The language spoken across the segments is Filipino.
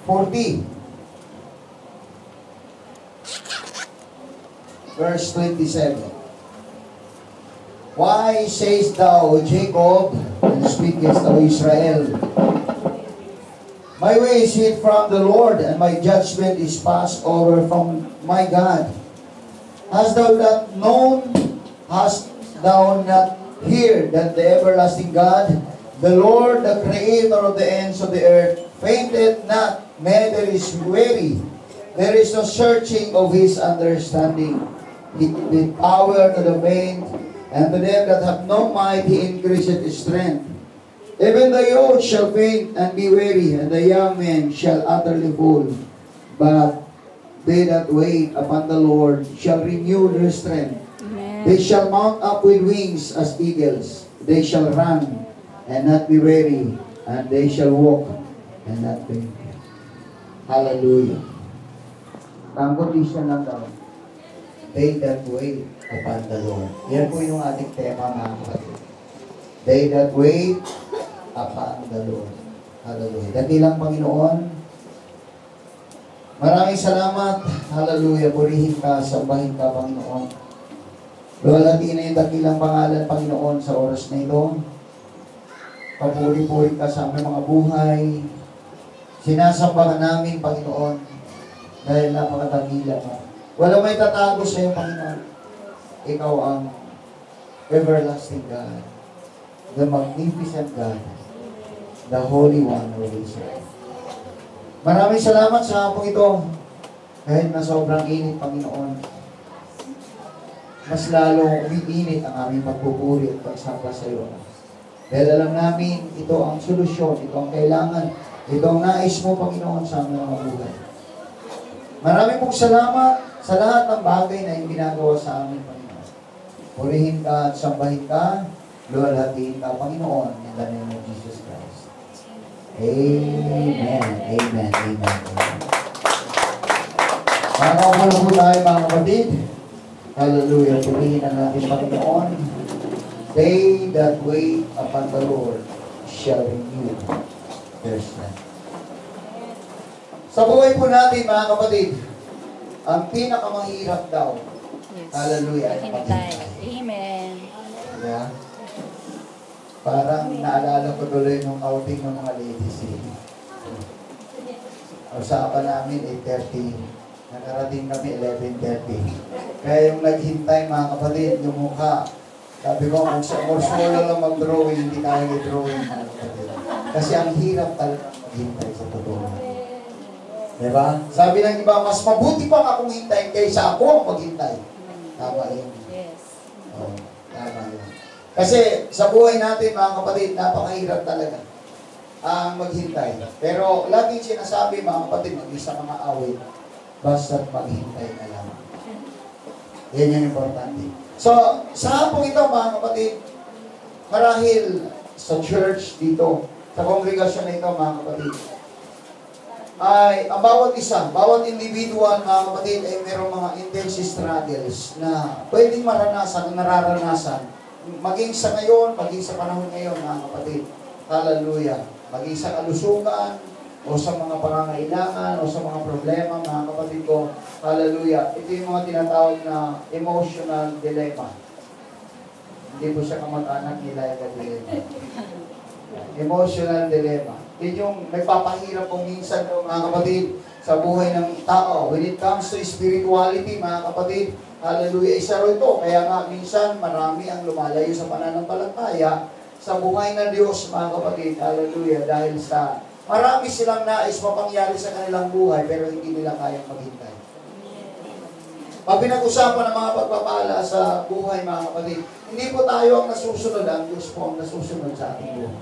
40. Verse 27. Why sayest thou, Jacob, and speakest, O Israel, my way is hid from the Lord, and my judgment is passed over from my God. Hast thou not known, hast thou not heard that the everlasting God, the Lord, the creator of the ends of the earth, fainted not, neither is weary. There is no searching of his understanding. He with power to the faint, and to them that have no might he increaseth strength. Even the youth shall faint and be weary, and the young men shall utterly fall. But they that wait upon the Lord shall renew their strength. Amen. They shall mount up with wings as eagles. They shall run and not be weary, and they shall walk and not faint. Hallelujah. Ang condition lang daw, they that wait upon the Lord. Yan po yung ating tema, mga kapatid. They that wait upon the Lord. Hallelujah. Dakilang Panginoon, maraming salamat. Hallelujah. Purihin ka, sambahin ka, Panginoon. Luwalhati na yung dakilang pangalan, Panginoon, sa oras na ito. Papuri-puri ka sa aming mga buhay. Sinasamba ka namin, Panginoon, dahil napakadakila ka. Walang may tatago sa iyo, Panginoon. Ikaw ang everlasting God, the magnificent God, the Holy One of Israel. Maraming salamat sa hapong ito. Kahit na sobrang init, Panginoon, mas lalong umiinit ang aming pagpupuri at pagsamba sa iyo. Dahil alam namin, ito ang solusyon, ito ang kailangan, ito ang nais mo, Panginoon, sa aming mga buhay. Maraming pong salamat sa lahat ng bagay na yung ginagawa sa amin, Panginoon. Purihin ka at sambahin ka, luwalhatiin ka, Panginoon, in the name of Jesus Christ. Amen. Amen. Amen. Amen. Makakapalo po tayo, mga kapatid. Hallelujah. Purihin na natin, Panginoon. They that wait upon the Lord shall renew their strength. Sa buhay po natin, mga kapatid, ang pinakamahirap daw, Yes. hallelujah, ay Maghintay. maghintay. Amen. Yeah. Parang naalala ko tuloy nung outing ng mga ladies. Usapan namin 8:30. Nakarating kami 11:30. Kaya yung naghintay, mga kapatid, yung mukha, sabi ko, kung sa solo lang mag-drawing, hindi kaya i-drawing, mga kapatid. Kasi ang hirap talaga maghintay sa totoo. Diba? Sabi ng iba, mas mabuti pang akong hintayin kaysa ako ang maghintay. Tama yun. Yes. Oh, tama yun. Kasi sa buhay natin, mga kapatid, napakahirap talaga ang maghintay. Pero laging sinasabi, mga kapatid, mag-isa mga awit, basta't maghintay na lang. Yan yung importante. So, sa hapong ito, mga kapatid, marahil sa church dito, sa kongregasyon na ito, mga kapatid, ay ang bawat isa, bawat individual, mga kapatid, ay mayroong mga intense struggles na pwedeng maranasan, nararanasan, maging sa ngayon, maging sa panahon ngayon, mga kapatid. Hallelujah. Maging sa kalusugan, o sa mga pangangailangan, o sa mga problema, mga kapatid ko. Hallelujah. Ito yung mga tinatawag na emotional dilemma. Hindi po siya kamag-anak nila yung dilemma. Emotional dilemma. Yun yung nagpapahirap kung minsan, mga kapatid, sa buhay ng tao. When it comes to spirituality, mga kapatid, hallelujah, isa rin ito. Kaya nga, minsan, marami ang lumalayo sa pananampalataya sa buhay ng Diyos, mga kapatid, hallelujah, dahil sa marami silang nais mapangyari sa kanilang buhay, pero hindi nila kayang maghintay. Pag pinag-usapan ng mga pagpapala sa buhay, mga kapatid, hindi po tayo ang nasusunod, ang Diyos po ang nasusunod sa ating buhay.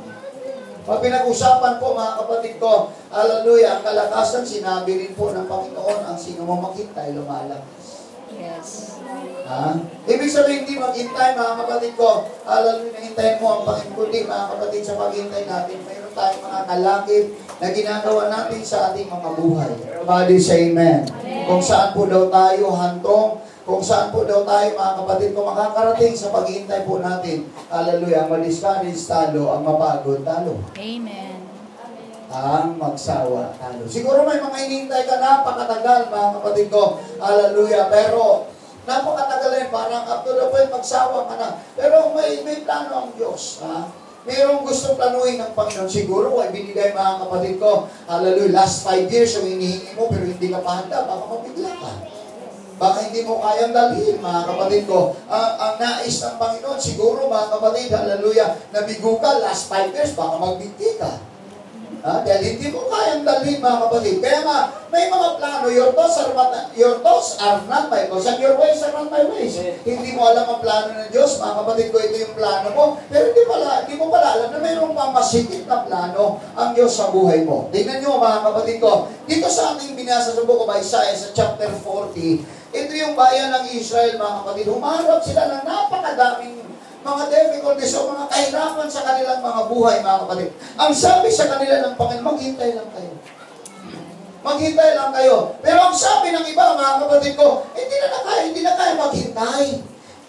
Pag pinag-usapan po, mga kapatid ko, hallelujah, ang kalakasan, sinabi rin po ng Panginoon, ang sino mo maghintay, lumalakas. Yes. Ha? Ibig sabihin, hindi maghintay, mga kapatid ko, hallelujah, nahintayin mo ang Panginoon, kundi, mga kapatid, sa paghintay natin, mayroon tayong mga kalakip na ginagawa natin sa ating mga buhay. Everybody say amen. Kung saan po daw tayo hantong, kung saan po daw tayo, mga kapatid ko, makakarating sa paghihintay po natin. Hallelujah. Ang madiskadis talo, ang mapagod talo. Amen. ang magsawa talo. Siguro may mga hinihintay ka napakatagal, mga kapatid ko. Hallelujah. Pero napakatagal rin, parang up to the point, magsawa ka na. Pero may plano ang Diyos. Mayroong gustong planuhin ng Panginoon. Siguro ay binigay, mga kapatid ko, hallelujah, last 5 years yung hinihingi mo, pero hindi ka pa handa, baka mabigla ka. Baka hindi mo kayang dalhin, mga kapatid ko. Ang nais ng Panginoon, siguro, mga kapatid, hallelujah, nabigo ka, last 5 years, baka magbigti ka. Dahil hindi mo kayang dalhin, mga kapatid. Kaya nga, may mga plano, your thoughts are not my thoughts, and your ways are not my ways. Hindi mo alam ang plano ng Diyos, mga kapatid ko, ito yung plano mo, pero hindi mo pala alam na mayroong pamasikip na plano ang Diyos sa buhay mo. Tingnan nyo, mga kapatid ko, dito sa ating binasa sa book of Isaiah, sa chapter 40, ito yung bayan ng Israel, mga kapatid. Humarap sila ng napakadaming mga difficulties o mga kahirapan sa kanilang mga buhay, mga kapatid. Ang sabi sa kanila ng Panginoon, maghintay lang kayo. Maghintay lang kayo. Pero ang sabi ng iba, mga kapatid ko, hindi na kaya maghintay.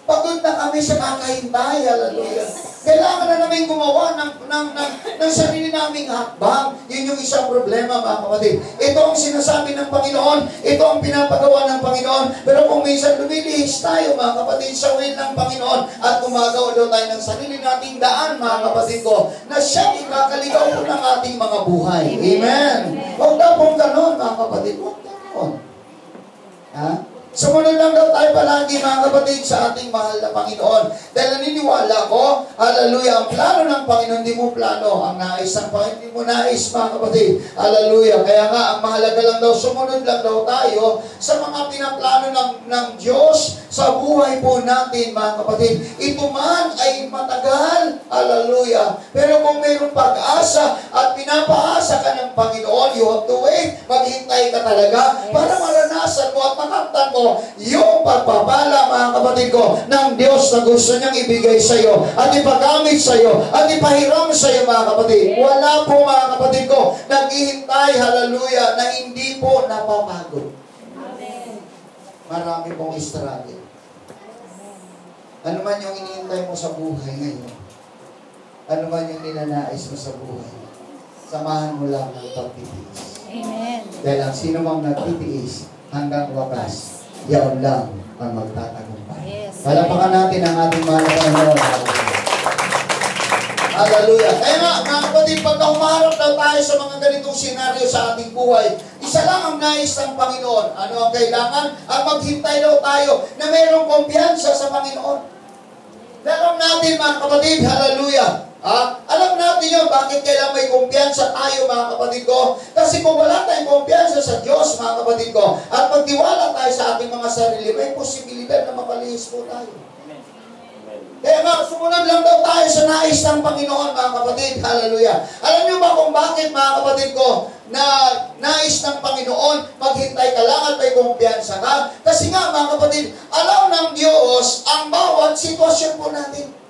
Pagod na kami sa kakahintay. Hallelujah. Kailangan na namin gumawa ng sarili naming hakbang. Yun yung isang problema, mga kapatid. Ito ang sinasabi ng Panginoon. Ito ang pinapagawa ng Panginoon. Pero kung minsan lumilihis tayo, mga kapatid, sa will ng Panginoon at gumagawa daw tayo ng sarili nating daan, mga kapatid ko, na siyang ikakaligaw po ng ating mga buhay. Amen. Huwag na pong ganon, mga kapatid. Huwag ganon. Sumunod lang daw tayo palagi, mga kapatid, sa ating mahal na Panginoon. Dahil naniniwala ko, hallelujah, ang plano ng Panginoon, hindi mo plano. Ang nais ng Panginoon, hindi mo nais, mga kapatid. Hallelujah. Kaya nga, ang mahalaga lang daw, sumunod lang daw tayo sa mga pinaplano ng Diyos sa buhay po natin, mga kapatid. Ito man ay matagal, hallelujah. Pero kung mayroong pag-asa at pinapaasa ka ng Panginoon, you have to wait. Maghintay ka talaga para maranasan mo at makamtan mo yung pagpapala, mga kapatid ko, ng Diyos na gusto niyang ibigay sa iyo at ipagamit sa iyo at ipahiram sa iyo, mga kapatid. Wala po, mga kapatid ko, naghihintay, hallelujah, na hindi po napapagod. Amen. Marami pong struggle. Ano man yung inihintay mo sa buhay ngayon, ano man yung ninanais mo sa buhay, samahan mo lang ng pagtitiis. Amen. Dahil ang sino mang nagtitiis hanggang wakas, yaon lang ang magtatagumpay. Yes. Palapakan natin ang ating mahal na Panginoon. Hallelujah. Kaya nga, mga kapatid, pagka humarap daw tayo sa mga ganitong senaryo sa ating buhay, isa lang ang nais ng Panginoon. Ano ang kailangan? Ang maghintay daw tayo na mayroong kumpiyansa sa Panginoon. Alam natin, mga kapatid, hallelujah. Alam natin yun, bakit kailangan may kumpiyansa tayo, mga kapatid ko? Kasi kung wala tayong kumpiyansa sa Diyos, mga kapatid ko, at magtiwala tayo sa ating mga sarili, may posibilidad na makalihis po tayo. Kaya nga, sumunod lang daw tayo sa nais ng Panginoon, mga kapatid. Hallelujah. Alam niyo ba kung bakit, mga kapatid ko, na nais ng Panginoon, maghintay ka lang at may kumpiyansa ka? Kasi nga, mga kapatid, alam ng Diyos ang bawat sitwasyon po natin.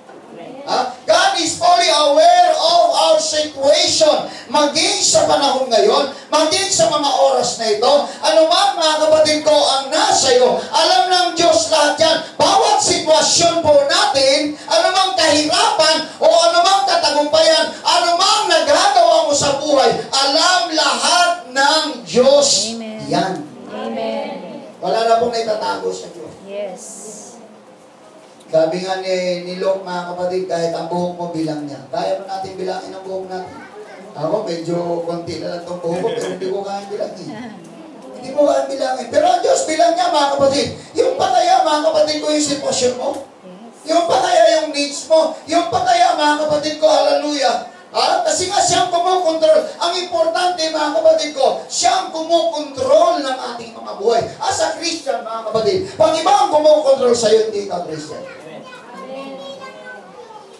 God is fully aware of our situation. Maging sa panahon ngayon, maging sa mga oras na ito, ano man, mga kapatid ko, ang nasa iyo, alam ng Diyos lahat yan. Bawat sitwasyon po natin, ano mang kahirapan o ano mang katagumpayan, ano mang nagagawa mo sa buhay, alam lahat ng Diyos. Amen. Yan. Amen. Wala na pong naitatago sa Diyos. Yes. Sabi nga ni Lok, mga kapatid, kahit ang buhok mo bilang niya. Kaya mo natin bilangin ang buhok natin. Ako, medyo konti na lang itong buhok ko, pero hindi ko kaya bilangin. Hindi mo kaya bilangin. Pero ang Diyos bilang niya, mga kapatid. Yung pa kaya, mga kapatid ko, yung sitwasyon mo. Yung pa kaya yung needs mo. Yung pa kaya, mga kapatid ko, hallelujah. Kasi nga siyang kumukontrol. Ang importante, mga kapatid ko, siyang kumukontrol ng ating mga buhay. As a Christian, mga kapatid, pag iba ang kumukontrol sa'yo, hindi ka Christian.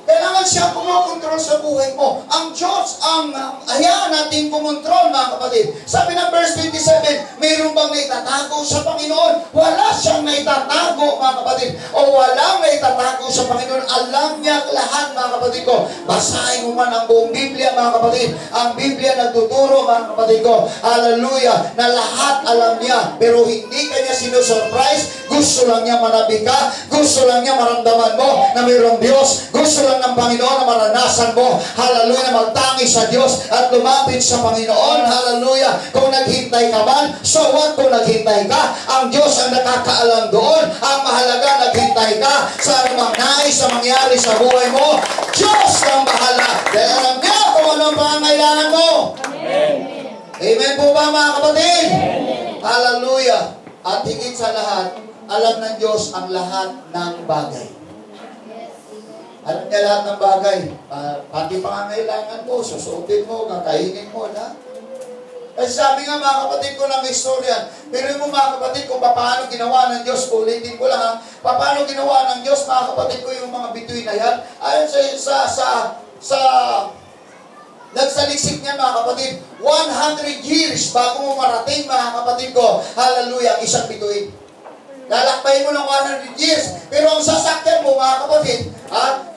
Kailangan siya kumokontrol sa buhay mo. Ang Diyos ang hayaan natin kumontrol, mga kapatid. Sabi ng verse 27, mayroon bang naitatago sa Panginoon? Wala siyang naitatago, mga kapatid. O walang naitatago sa Panginoon. Alam niya lahat, mga kapatid ko. Basahin mo man ang buong Biblia, mga kapatid. Ang Biblia nagtuturo, mga kapatid ko. Hallelujah. Na lahat alam niya. Pero hindi kanya sinusurprise. Gusto lang niya manabi ka. Gusto lang niya maramdaman mo na mayroong Diyos. Gusto lang ng Panginoon na maranasan mo. Hallelujah, na magtangi sa Diyos at lumapit sa Panginoon. Hallelujah. Kung naghintay ka man, so what kung naghintay ka? Ang Diyos ang nakakaalam doon. Ang mahalaga, naghintay ka sa anumang nais na mangyari sa buhay mo. Diyos ang bahala. Dahil alam niya kung anong pangangailangan mo. Amen. Amen po ba mga kapatid? Amen. Hallelujah. At higit sa lahat, alam ng Diyos ang lahat ng bagay. Alam niya lahat ng bagay. Pati pangangailangan mo, susuotin mo, kakainin mo, na? Kasi sabi nga mga kapatid ko ng istorya, pero mo mga kapatid kung paano ginawa ng Diyos, ulitin ko lang, paano ginawa ng Diyos mga kapatid ko yung mga bituin na yan, ayon sa nagsaliksik niya mga kapatid, 100 years bago mo marating mga kapatid ko, hallelujah, isang bituin. Lalakbayin mo ng 100 years, pero ang sasakyan mo mga kapatid,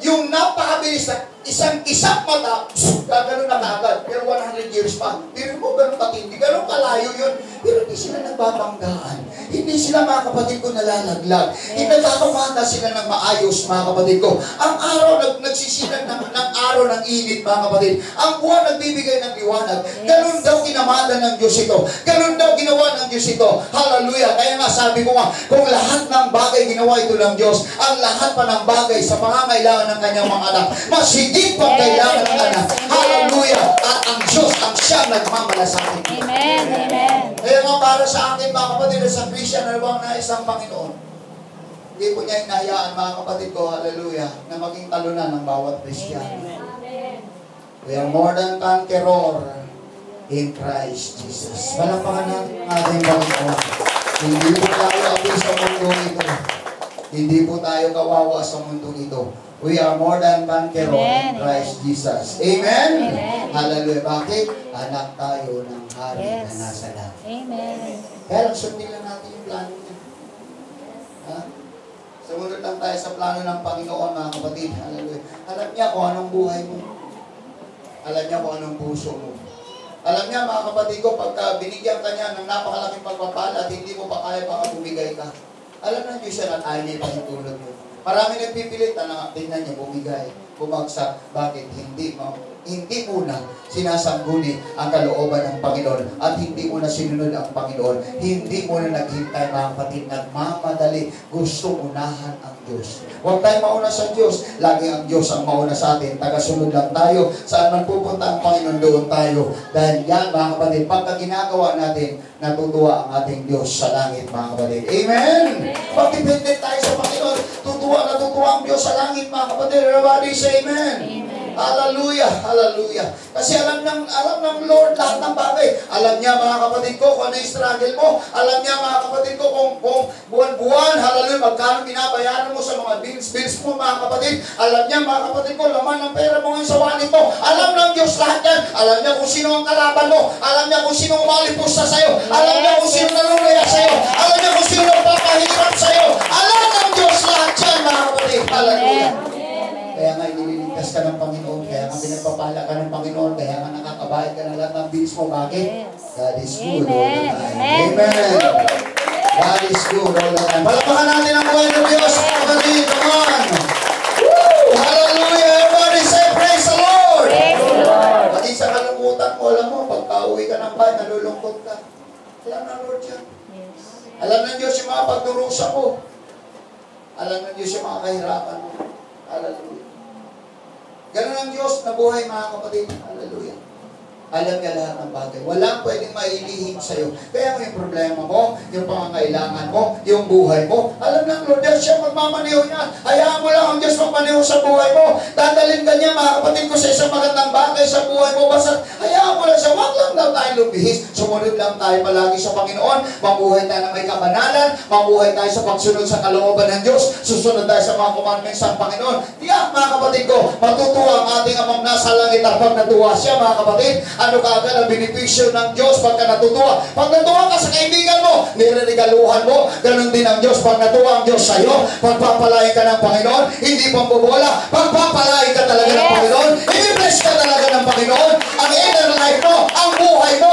yung napakabilis na isang mata, gano'n na kaagad, pero 100 years pa. Pero mo gano'n katindi, gano'n kalayo yun. Pero hindi sila nagbabanggaan. Hindi sila mga kapatid ko nalalaglag. Hindi nagkakamata sila ng maayos mga kapatid ko. Ang araw nagsisilan ng araw ng init mga kapatid. Ang buwan nagbibigay ng liwanag. Gano'n daw kinamada ng Diyos ito. Gano'n daw ginawa ng Diyos ito. Hallelujah. Kaya nga sabi ko nga, kung lahat ng bagay ginawa ito ng Diyos, ang lahat pa ng bagay sa pangangailangan ng kanyang mga anak, mas higit pang kailangan ng anak. Hallelujah. At ang Diyos ang siyang nagmamalasakit. Amen. Amen. Kaya nga para sa akin mga kapatid sa Christian na bang nais ang Panginoon, hindi po niya hinahayaan mga kapatid ko, hallelujah, na maging talunan ng bawat Christian. We are more than conqueror in Christ Jesus. Palapakan natin ang ating Panginoon. Hindi po tayo api sa mundo ito. Hindi po tayo kawawa sa mundo ito. We are more than conqueror in Christ Jesus. Amen? Amen. Hallelujah. Bakit? Anak tayo ng hari na nasa langit. Amen. Kaya lang, sundin lang natin yung plano niya. Ha? Sumunod lang tayo sa plano ng Panginoon, mga kapatid. Hallelujah. Alam niya kung anong buhay mo. Alam niya kung anong puso mo. Alam niya, mga kapatid ko, pagka binigyan ka niya ng napakalaking pagpapala at hindi mo pa kaya baka bumigay ka. Alam na Diyos siya at ayaw niya ipahintulog mo. Marami nagpipilit na tingnan niya bumigay, bumagsak. Bakit? Hindi muna sinasangguni ang kalooban ng Panginoon at hindi muna sinunod ang Panginoon. Hindi muna naghintay mga kapatid, nagmamadali. Gusto unahan ang Diyos. Huwag tayo mauna sa Diyos. Lagi ang Diyos ang mauna sa atin. Tagasunod lang tayo. Saan man pupunta ang Panginoon, doon tayo. Dahil yan mga kapatid, pagka ginagawa natin, natutuwa ang ating Diyos sa langit mga kapatid. Amen! Pag dependent tayo sa Panginoon, natutuwa ang Diyos sa langit mga kapatid. Everybody say amen! Amen! Hallelujah! Hallelujah! Kasi alam ng Lord lahat ng bagay. Alam niya mga kapatid ko kung ano yung struggle mo. Alam niya mga kapatid ko kung buwan-buwan, hallelujah, magkano binabayaran mo sa mga bills mo mga kapatid. Alam niya mga kapatid ko, laman ng pera mo ngayon sa wallet mo. Alam ng Diyos lahat yan. Alam niya kung sino ang kalaban mo. Alam niya kung sino ang malipusta sa'yo. Alam niya kung sino nalulaya sa'yo. Alam niya kung sino nagpapahirap sa'yo. Alam ng Diyos lahat yan mga kapatid. Hallelujah! Kaya nga iniligtas ka ng Panginoon, kaya nga pinagpapala ka ng Panginoon, kaya nga nakakabayad ka ng lahat ng bills mo. Bakit? God is good all the time. Amen! God is good all the time. Palapakan natin ang buhay ng Diyos, kapatid. Come on! Woo! Hallelujah! Everybody say praise the Lord! Praise the Lord! Pati sa kalungkutan mo, alam mo, pagka-uwi ka ng bahay, nalulungkot ka. Alam na Lord yan. Alam ng Diyos yung mga pagdurusa mo. Alam ng Diyos yung mga kahirapan mo. Hallelujah. Ganun ang Diyos na buhay mga kapatid. Hallelujah. Alam niya lahat ng bagay. Walang pwedeng mailihim sa'yo. Kaya yung problema mo, yung pangangailangan mo, yung buhay mo, alam ng Lord, siya magmamaneho niya. Hayaan mo lang ang Diyos magmaneho sa buhay mo. Dadalhin ka niya, mga kapatid ko, sa isang magandang bagay sa buhay mo. Basta hayaan mo lang siya. Wag lang daw tayo lumihis. Sumunod lang tayo palagi sa Panginoon. Mabuhay tayo na may kabanalan. Mabuhay tayo sa pagsunod sa kalooban ng Diyos. Susunod tayo sa mga commandments ng Panginoon. Diyan, mga kapatid ko, matutuwa ang ating amang nasa langit at pag natuwa siya, mga kapatid, ano kaagad ang benepisyo ng Diyos pagka natutuwa? Pag natuwa ka sa kaibigan mo, nirerigaluhan mo, ganun din ang Diyos. Pag natuwa ang Diyos sa iyo, pagpapalain ka ng Panginoon, hindi pambobola, pagpapalain ka talaga ng Panginoon, i-bless ka talaga ng Panginoon, ang inner life mo, ang buhay mo,